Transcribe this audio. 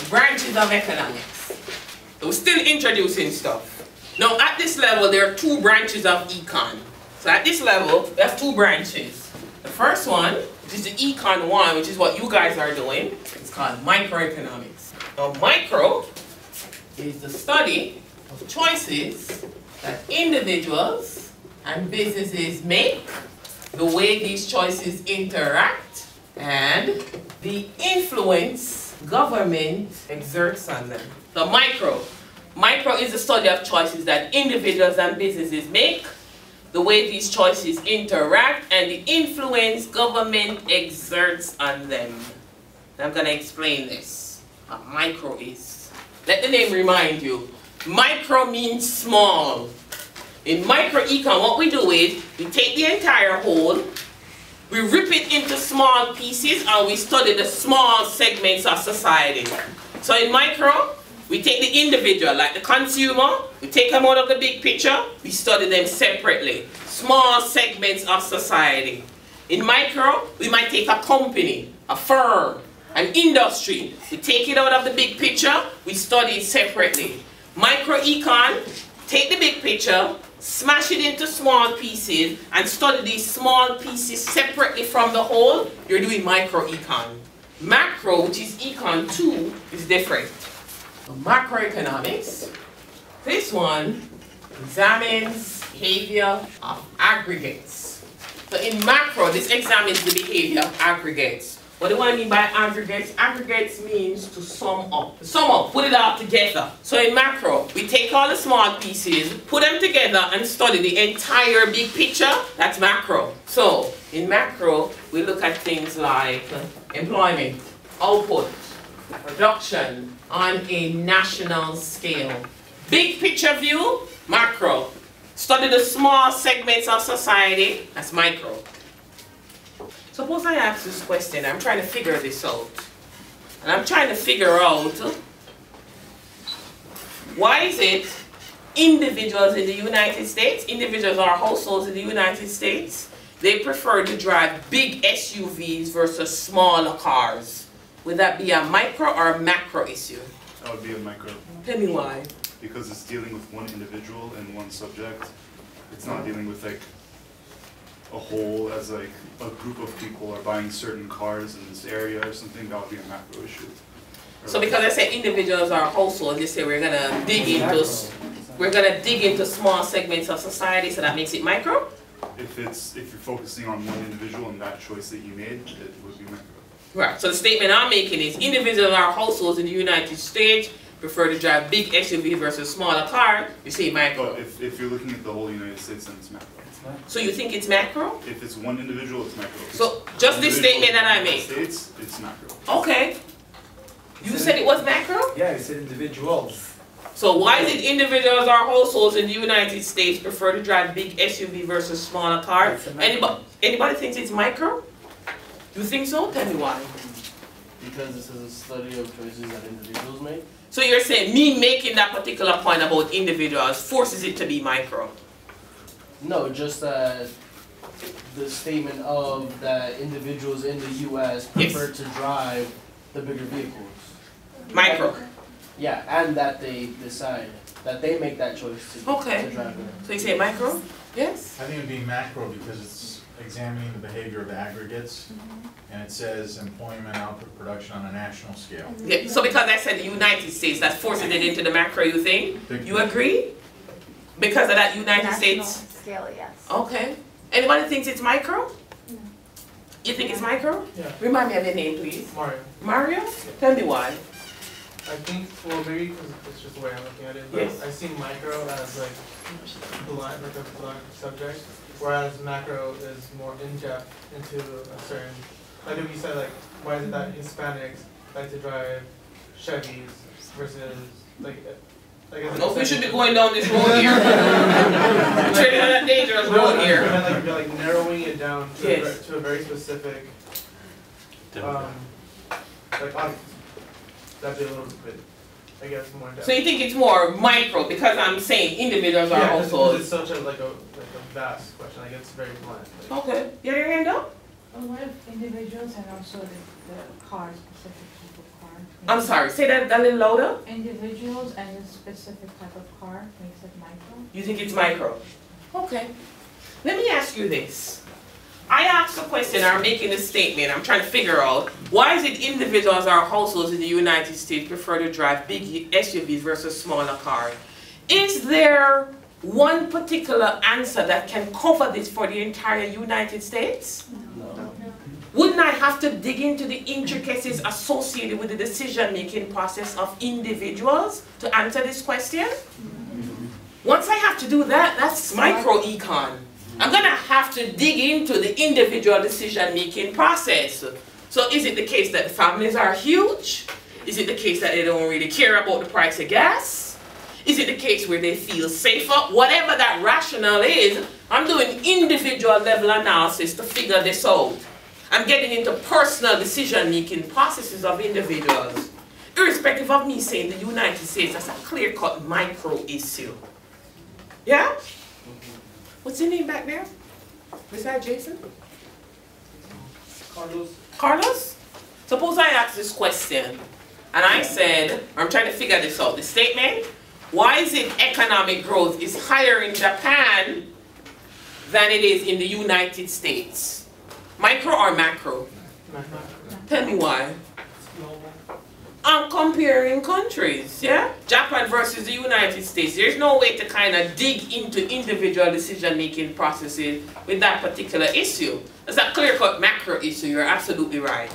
branches of economics. So we're still introducing stuff. Now at this level, there are two branches of econ. So at this level, we have two branches. The first one, which is the econ 1, which is what you guys are doing. It's called microeconomics. Now micro is the study of choices that individuals and businesses make, the way these choices interact, and the influence government exerts on them. The micro is the study of choices that individuals and businesses make, the way these choices interact, and the influence government exerts on them. I'm going to explain this, what micro is. Let the name remind you. Micro means small. In microecon, what we do is, we take the entire whole, we rip it into small pieces, and we study the small segments of society. So in micro, we take the individual, like the consumer, we take them out of the big picture, we study them separately. Small segments of society. In micro, we might take a company, a firm, an industry. We take it out of the big picture, we study it separately. Microecon, take the big picture, smash it into small pieces, and study these small pieces separately from the whole. You're doing microecon. Macro, which is econ 2, is different. Macroeconomics, this one examines behavior of aggregates. So in macro, this examines the behavior of aggregates. What do I mean by aggregates? Aggregates means to sum up. Sum up, put it all together. So in macro, we take all the small pieces, put them together, and study the entire big picture. That's macro. So in macro, we look at things like employment, output, production on a national scale. Big picture view, macro. Study the small segments of society, that's micro. Suppose I ask this question, I'm trying to figure this out. And I'm trying to figure out, why is it individuals in the United States, individuals or households in the United States, they prefer to drive big SUVs versus smaller cars? Would that be a micro or a macro issue? That would be a micro. Tell me why. Because it's dealing with one individual and one subject. It's not dealing with like a whole, as like a group of people are buying certain cars in this area or something. That would be a macro issue. So because I said individuals or households, they say we're gonna dig into small segments of society, so that makes it micro? If you're focusing on one individual and that choice that you made, it would be micro. Right, so the statement I'm making is individuals or households in the United States prefer to drive big SUV versus smaller car, you say micro. But if you're looking at the whole United States, then it's macro. So you think it's macro? If it's one individual, it's macro. So just this statement that I made? States, it's macro. Okay. You said it was macro? Yeah, you said individuals. So why is it individuals or households in the United States prefer to drive big SUV versus smaller car? Anybody thinks it's micro? You think so? Tell me why. Because this is a study of choices that individuals make. So you're saying me making that particular point about individuals forces it to be micro? No, just the statement of that individuals in the U.S. prefer to drive the bigger vehicles. Micro. Yeah, and that they decide, that they make that choice to drive them. So you say micro? Yes? I think it would be macro because it's examining the behavior of aggregates, and it says employment, output, production on a national scale. Yeah, so because I said the United States, that's forcing it into the macro, you think? You agree? Because of that United States? Scale, yes. Okay. Anybody thinks it's micro? No. You think it's micro? Yeah. Remind me of your name, please. Mario. Mario? Tell me why. I think, well, maybe because it's just the way I'm looking at it, but Yes. I see micro as like blunt, like a blunt subject, whereas macro is more in-depth into a certain, like if you said like, why is it that Hispanics like to drive Chevys versus like I don't know if we should be going down this road here. We're treading on that dangerous road here. Like, you're like narrowing it down to a very specific like audience. That'd be a little bit, I guess, more in depth. So you think it's more micro because I'm saying individuals are households? It's such a like a vast question. Like it's very blunt. Like, Okay. You have your hand up? A lot of individuals and also the car, specific type of car. I'm sorry, say that a little louder. Individuals and a specific type of car makes it micro. You think it's micro? Okay. Let me ask you this. I asked a question, I'm making a statement, I'm trying to figure out why is it individuals or households in the United States prefer to drive big SUVs versus smaller cars? Is there one particular answer that can cover this for the entire United States? No. Wouldn't I have to dig into the intricacies associated with the decision-making process of individuals to answer this question? Once I have to do that, that's micro-econ. I'm going to have to dig into the individual decision-making process. So is it the case that the families are huge? Is it the case that they don't really care about the price of gas? Is it the case where they feel safer? Whatever that rationale is, I'm doing individual level analysis to figure this out. I'm getting into personal decision-making processes of individuals. Irrespective of me saying the United States, that's a clear-cut micro issue. Yeah? What's your name back there? Besides Jason? Carlos. Carlos? Suppose I ask this question, and I said, I'm trying to figure this out. The statement, why is it economic growth is higher in Japan than it is in the United States? Micro or macro? Macro. Tell me why. Global. I'm comparing countries, yeah? Japan versus the United States. There's no way to kind of dig into individual decision-making processes with that particular issue. It's a clear-cut macro issue, you're absolutely right.